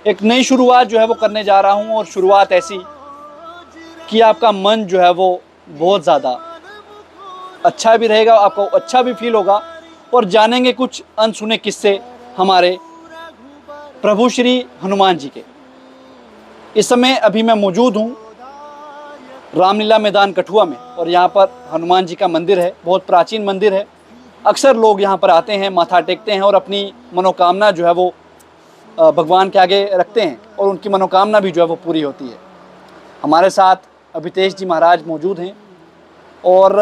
एक नई शुरुआत जो है वो करने जा रहा हूँ, और शुरुआत ऐसी कि आपका मन जो है वो बहुत ज़्यादा अच्छा भी रहेगा, आपको अच्छा भी फील होगा, और जानेंगे कुछ अनसुने किस्से हमारे प्रभु श्री हनुमान जी के। इस समय अभी मैं मौजूद हूँ रामलीला मैदान कठुआ में, और यहाँ पर हनुमान जी का मंदिर है, बहुत प्राचीन मंदिर है। अक्सर लोग यहाँ पर आते हैं, माथा टेकते हैं और अपनी मनोकामना जो है वो भगवान के आगे रखते हैं, और उनकी मनोकामना भी जो है वो पूरी होती है। हमारे साथ अभितेश जी महाराज मौजूद हैं, और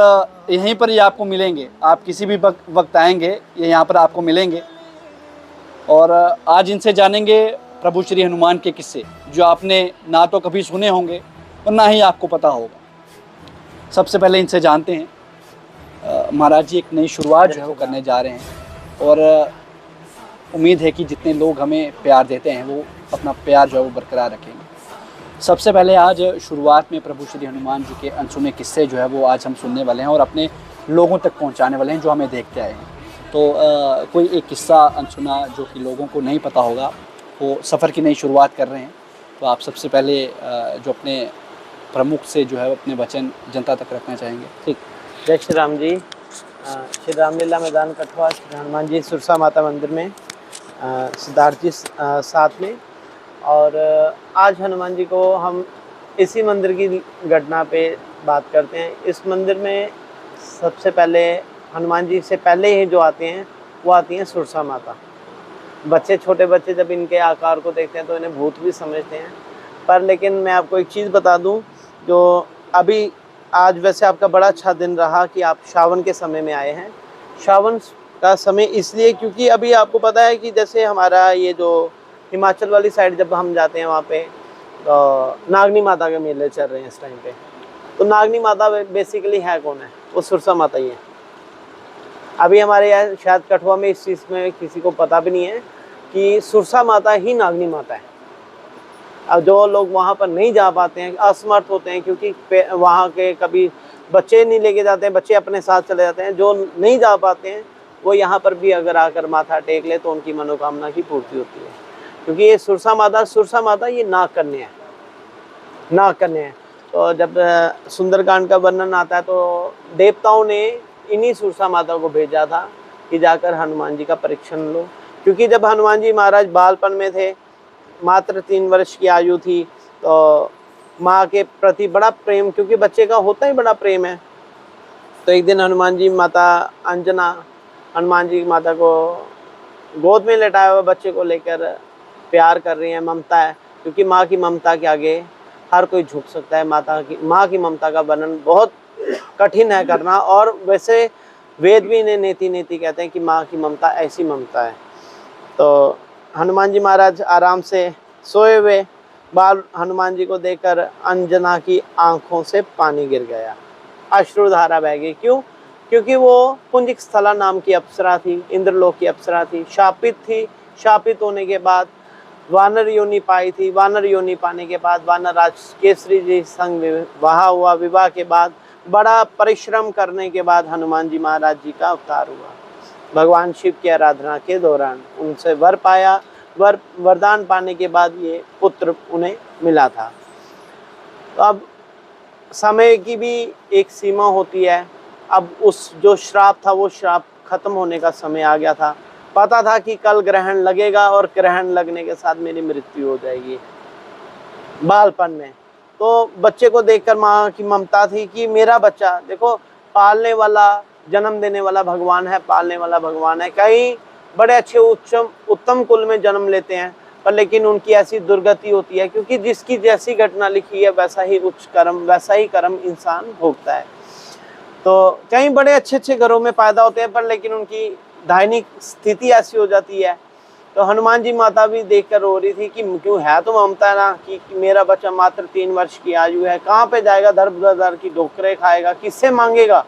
यहीं पर ही आपको मिलेंगे। आप किसी भी वक्त आएंगे, ये यहाँ पर आपको मिलेंगे, और आज इनसे जानेंगे प्रभु श्री हनुमान के किस्से, जो आपने ना तो कभी सुने होंगे और ना ही आपको पता होगा। सबसे पहले इनसे जानते हैं। महाराज जी, एक नई शुरुआत जो है वो करने जा रहे हैं, और उम्मीद है कि जितने लोग हमें प्यार देते हैं वो अपना प्यार जो है वो बरकरार रखेंगे। सबसे पहले आज शुरुआत में प्रभु श्री हनुमान जी के अनसुने किस्से जो है वो आज हम सुनने वाले हैं और अपने लोगों तक पहुंचाने वाले हैं जो हमें देखते आए हैं। तो कोई एक किस्सा अनसुना जो कि लोगों को नहीं पता होगा, वो सफ़र की नई शुरुआत कर रहे हैं, तो आप सबसे पहले जो अपने प्रमुख से जो है अपने वचन जनता तक रखना चाहेंगे। ठीक। जय श्री राम जी। श्री रामलीला मैदान कठुआ, श्री हनुमान जी सुरसा माता मंदिर में सिद्धार्थ जी साथ में, और आज हनुमान जी को हम इसी मंदिर की घटना पे बात करते हैं। इस मंदिर में सबसे पहले हनुमान जी से पहले ही जो आते हैं वो आती हैं सुरसा माता। बच्चे, छोटे बच्चे जब इनके आकार को देखते हैं तो इन्हें भूत भी समझते हैं, पर लेकिन मैं आपको एक चीज़ बता दूं, जो अभी आज वैसे आपका बड़ा अच्छा दिन रहा कि आप श्रावण के समय में आए हैं। श्रावण का समय इसलिए क्योंकि अभी आपको पता है कि जैसे हमारा ये जो हिमाचल वाली साइड जब हम जाते हैं वहाँ पे नागनी माता के मेले चल रहे हैं इस टाइम पे। तो नागनी माता बेसिकली है कौन है? वो सुरसा माता ही है। अभी हमारे यहाँ शायद कठुआ में इस चीज़ में किसी को पता भी नहीं है कि सुरसा माता ही नागनी माता है। अब जो लोग वहाँ पर नहीं जा पाते हैं, असमर्थ होते हैं, क्योंकि वहाँ के कभी बच्चे नहीं लेके जाते हैं, बच्चे अपने साथ चले जाते हैं, जो नहीं जा पाते हैं वो यहाँ पर भी अगर आकर माथा टेक ले तो उनकी मनोकामना की पूर्ति होती है। क्योंकि ये सुरसा माता ये नाग कन्या है। तो जब सुंदरकांड का वर्णन आता है तो देवताओं ने इन्हीं सुरसा माता को भेजा था कि जाकर हनुमान जी का परीक्षण लो। क्योंकि जब हनुमान जी महाराज बालपन में थे, मात्र 3 वर्ष की आयु थी, तो माँ के प्रति बड़ा प्रेम, क्योंकि बच्चे का होता ही बड़ा प्रेम है। तो एक दिन हनुमान जी माता अंजना हनुमान जी माता को गोद में लेटाए हुए बच्चे को लेकर प्यार कर रही हैं, ममता है, क्योंकि माँ की ममता के आगे हर कोई झुक सकता है। माँ की ममता का वर्णन बहुत कठिन है करना, और वैसे वेद भी इन्हें नेति नेति कहते हैं कि माँ की ममता ऐसी ममता है। तो हनुमान जी महाराज आराम से सोए हुए बाल हनुमान जी को देखकर अंजना की आंखों से पानी गिर गया, अश्रुधारा बह गई। क्यों? क्योंकि वो पुंजिक स्थला नाम की अप्सरा थी, इंद्रलोक की अप्सरा थी, शापित थी। शापित होने के बाद वानर योनि पाई थी, वानर योनि पाने के बाद वानर राज केसरी जी संग विवाह हुआ। विवाह के बाद बड़ा परिश्रम करने के बाद हनुमान जी महाराज जी का अवतार हुआ। भगवान शिव की आराधना के दौरान उनसे वर पाया, वरदान पाने के बाद ये पुत्र उन्हें मिला था। तो अब समय की भी एक सीमा होती है। अब उस जो श्राप था वो श्राप खत्म होने का समय आ गया था। पता था कि कल ग्रहण लगेगा और ग्रहण लगने के साथ मेरी मृत्यु हो जाएगी बालपन में। तो बच्चे को देखकर माँ की ममता थी कि मेरा बच्चा, देखो पालने वाला, जन्म देने वाला भगवान है, पालने वाला भगवान है। कई बड़े अच्छे उत्तम कुल में जन्म लेते हैं, पर लेकिन उनकी ऐसी दुर्गति होती है, क्योंकि जिसकी जैसी घटना लिखी है वैसा ही उच्च कर्म, वैसा ही कर्म इंसान भोगता है। तो कई बड़े अच्छे अच्छे घरों में पैदा होते हैं, पर लेकिन उनकी दैनिक स्थिति ऐसी हो जाती है। तो हनुमान जी माता भी देखकर रो रही थी कि क्यों, है तो ममता है ना कि मेरा बच्चा मात्र 3 वर्ष की आयु है, कहाँ पे जाएगा, दर दर की ठोकरें खाएगा, किससे मांगेगा?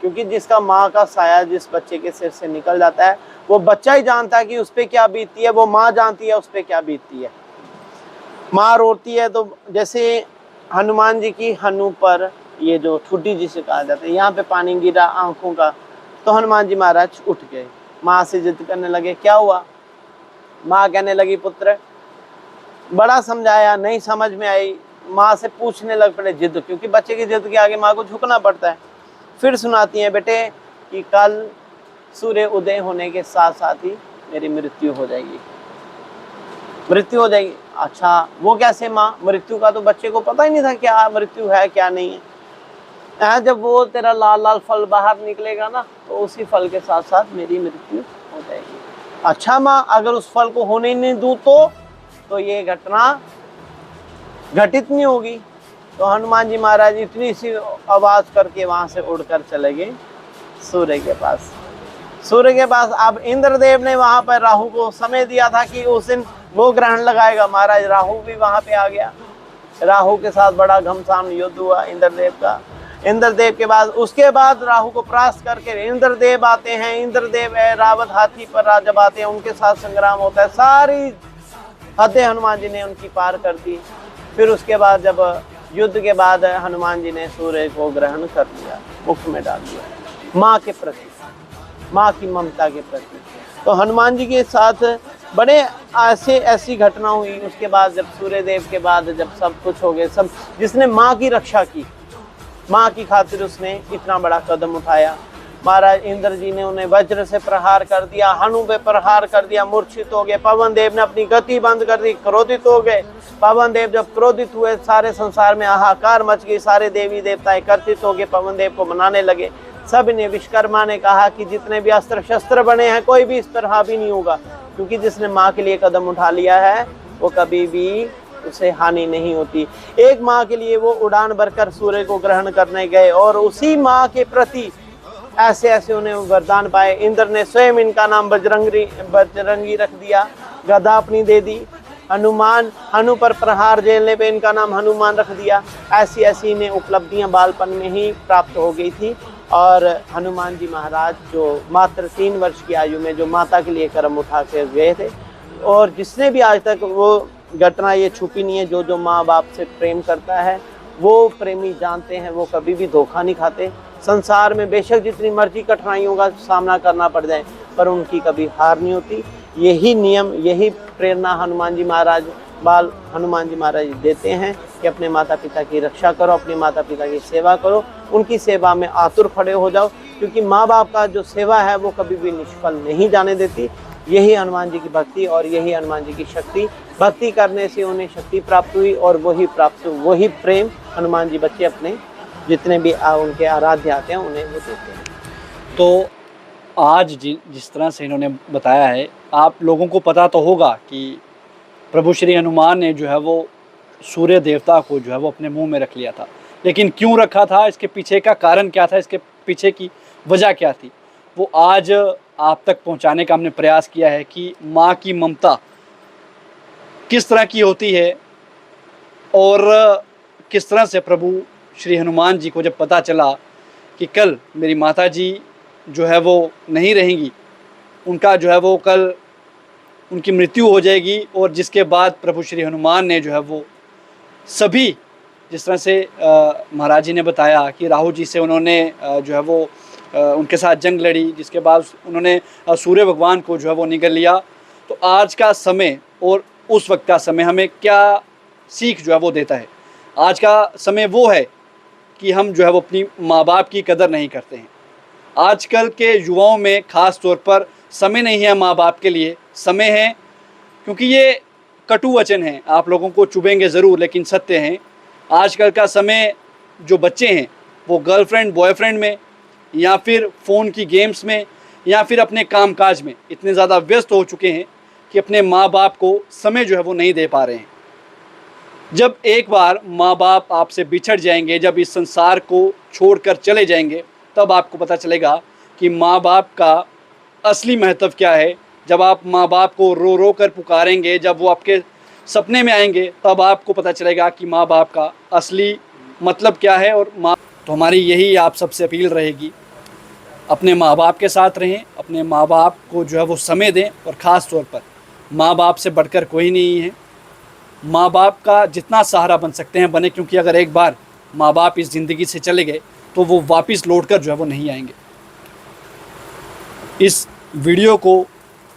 क्योंकि जिसका माँ का साया जिस बच्चे के सिर से निकल जाता है वो बच्चा ही जानता है कि उस पर क्या बीतती है, वो माँ जानती है उस पर क्या बीतती है। माँ रोती है तो जैसे हनुमान जी की हनु पर ये जो ठुड्डी जिसे कहा जाता है, यहाँ पे पानी गिरा आंखों का, तो हनुमान जी महाराज उठ गए, माँ से जिद करने लगे। क्या हुआ? माँ कहने लगी, पुत्र बड़ा समझाया, नहीं समझ में आई, माँ से पूछने लग पड़े जिद, क्योंकि बच्चे की जिद के आगे माँ को झुकना पड़ता है। फिर सुनाती हैं, बेटे कि कल सूर्य उदय होने के साथ साथ ही मेरी मृत्यु हो जाएगी, मृत्यु हो जाएगी। अच्छा, वो कैसे माँ? मृत्यु का तो बच्चे को पता ही नहीं था क्या मृत्यु है क्या नहीं है। जब वो तेरा लाल लाल फल बाहर निकलेगा ना, तो उसी फल के साथ साथ मेरी मृत्यु हो जाएगी। अच्छा माँ, अगर उस फल को होने नहीं दूँ तो ये घटना घटित नहीं होगी। तो हनुमान जी महाराज इतनी सी आवाज करके वहां से उड़कर चले गए सूर्य के पास। सूर्य के पास अब इंद्रदेव ने वहां पर राहु को समय दिया था कि उस दिन वो ग्रहण लगाएगा। महाराज राहु भी वहां पे आ गया। राहु के साथ बड़ा घमसान युद्ध हुआ इंद्रदेव का। इंद्रदेव के बाद उसके बाद राहु को परास्त करके इंद्रदेव आते हैं। इंद्रदेव रावत हाथी पर जब आते हैं, उनके साथ संग्राम होता है। सारी हदें हनुमान जी ने उनकी पार कर दी। फिर उसके बाद जब युद्ध के बाद हनुमान जी ने सूर्य को ग्रहण कर लिया, मुख में डाल दिया, माँ के प्रति, माँ की ममता के प्रति। तो हनुमान जी के साथ बड़े ऐसी घटना हुई। उसके बाद जब सूर्य देव के बाद जब सब कुछ हो गए, सब जिसने माँ की रक्षा की, माँ की खातिर उसने इतना बड़ा कदम उठाया। महाराज इंद्र जी ने उन्हें वज्र से प्रहार कर दिया, हनु पे प्रहार कर दिया, मूर्छित हो गए। पवन देव ने अपनी गति बंद कर दी, क्रोधित हो गए। पवन देव जब क्रोधित हुए, सारे संसार में हाहाकार मच गई। सारे देवी देवता एकत्रित हो गए, पवन देव को मनाने लगे। सब ने, विश्वकर्मा ने कहा कि जितने भी अस्त्र शस्त्र बने हैं, कोई भी इस पर हावी नहीं होगा, क्योंकि जिसने माँ के लिए कदम उठा लिया है वो कभी भी उसे हानि नहीं होती। एक माँ के लिए वो उड़ान भरकर सूर्य को ग्रहण करने गए और उसी माँ के प्रति ऐसे ऐसे उन्हें वरदान पाए। इंद्र ने स्वयं इनका नाम बजरंगी रख दिया, गदा अपनी दे दी। हनु पर प्रहार झेलने पे इनका नाम हनुमान रख दिया। ऐसी ऐसी इन्हें उपलब्धियां बालपन में ही प्राप्त हो गई थी। और हनुमान जी महाराज जो मात्र 3 वर्ष की आयु में जो माता के लिए कदम उठा कर गए थे, और जिसने भी आज तक वो घटना ये छुपी नहीं है, जो माँ बाप से प्रेम करता है वो प्रेमी जानते हैं, वो कभी भी धोखा नहीं खाते। संसार में बेशक जितनी मर्जी कठिनाइयों का सामना करना पड़ जाए, पर उनकी कभी हार नहीं होती। यही नियम, यही प्रेरणा हनुमान जी महाराज देते हैं कि अपने माता पिता की रक्षा करो, अपने माता पिता की सेवा करो, उनकी सेवा में आतुर खड़े हो जाओ, क्योंकि माँ बाप का जो सेवा है वो कभी भी निष्फल नहीं जाने देती। यही हनुमान जी की भक्ति और यही हनुमान जी की शक्ति। भक्ति करने से उन्हें शक्ति प्राप्त हुई और वही प्रेम हनुमान जी बच्चे अपने जितने भी उनके आराध्य आते हैं उन्हें वो देते हैं। तो आज जिस तरह से इन्होंने बताया है, आप लोगों को पता तो होगा कि प्रभु श्री हनुमान ने जो है वो सूर्य देवता को जो है वो अपने मुंह में रख लिया था। लेकिन क्यों रखा था, इसके पीछे का कारण क्या था, इसके पीछे की वजह क्या थी, वो आज आप तक पहुंचाने का हमने प्रयास किया है कि माँ की ममता किस तरह की होती है और किस तरह से प्रभु श्री हनुमान जी को जब पता चला कि कल मेरी माता जी जो है वो नहीं रहेंगी, उनका जो है वो कल उनकी मृत्यु हो जाएगी, और जिसके बाद प्रभु श्री हनुमान ने जो है वो सभी, जिस तरह से महाराज जी ने बताया कि राहु जी से उन्होंने जो है वो उनके साथ जंग लड़ी, जिसके बाद उन्होंने सूर्य भगवान को जो है वो निगल लिया। तो आज का समय और उस वक्त का समय हमें क्या सीख जो है वो देता है? आज का समय वो है कि हम जो है वो अपनी माँ बाप की कदर नहीं करते हैं। आजकल के युवाओं में ख़ास तौर पर समय नहीं है माँ बाप के लिए, समय है, क्योंकि ये कटु वचन है, आप लोगों को चुभेंगे ज़रूर, लेकिन सत्य हैं। आजकल का समय जो बच्चे हैं वो गर्लफ्रेंड बॉयफ्रेंड में या फिर फ़ोन की गेम्स में या फिर अपने कामकाज में इतने ज़्यादा व्यस्त हो चुके हैं कि अपने माँ बाप को समय जो है वो नहीं दे पा रहे हैं। जब एक बार माँ बाप आपसे बिछड़ जाएंगे, जब इस संसार को छोड़कर चले जाएंगे, तब आपको पता चलेगा कि माँ बाप का असली महत्व क्या है। जब आप माँ बाप को रो रो कर पुकारेंगे, जब वो आपके सपने में आएंगे, तब आपको पता चलेगा कि माँ बाप का असली मतलब क्या है। और तो हमारी यही आप सबसे अपील रहेगी, अपने माँ बाप के साथ रहें, अपने माँ बाप को जो है वो समय दें, और ख़ास तौर पर माँ बाप से बढ़कर कोई नहीं है। माँ बाप का जितना सहारा बन सकते हैं बने, क्योंकि अगर एक बार माँ बाप इस ज़िंदगी से चले गए तो वो वापस लौटकर जो है वो नहीं आएंगे। इस वीडियो को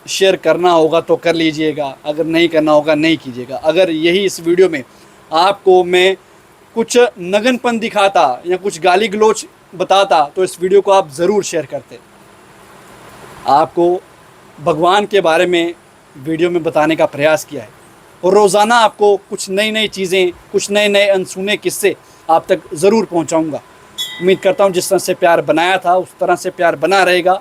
शेयर करना होगा तो कर लीजिएगा, अगर नहीं करना होगा नहीं कीजिएगा। अगर यही इस वीडियो में आपको मैं कुछ नगनपन दिखाता या कुछ गाली गलौज बताता तो इस वीडियो को आप ज़रूर शेयर करते। आपको भगवान के बारे में वीडियो में बताने का प्रयास किया है और रोज़ाना आपको कुछ नई नई चीज़ें, कुछ नए नए अनसुने किस्से आप तक ज़रूर पहुंचाऊंगा। उम्मीद करता हूं जिस तरह से प्यार बनाया था उस तरह से प्यार बना रहेगा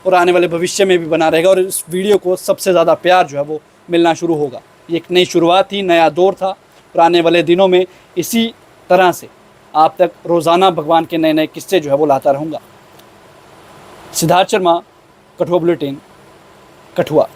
और आने वाले भविष्य में भी बना रहेगा और इस वीडियो को सबसे ज़्यादा प्यार जो है वो मिलना शुरू होगा। ये एक नई शुरुआत थी, नया दौर था और आने वाले दिनों में इसी तरह से आप तक रोज़ाना भगवान के नए नए किस्से जो है वो लाता रहूँगा। सिद्धार्थ शर्मा, कठुआ बुलेटिन, कठुआ।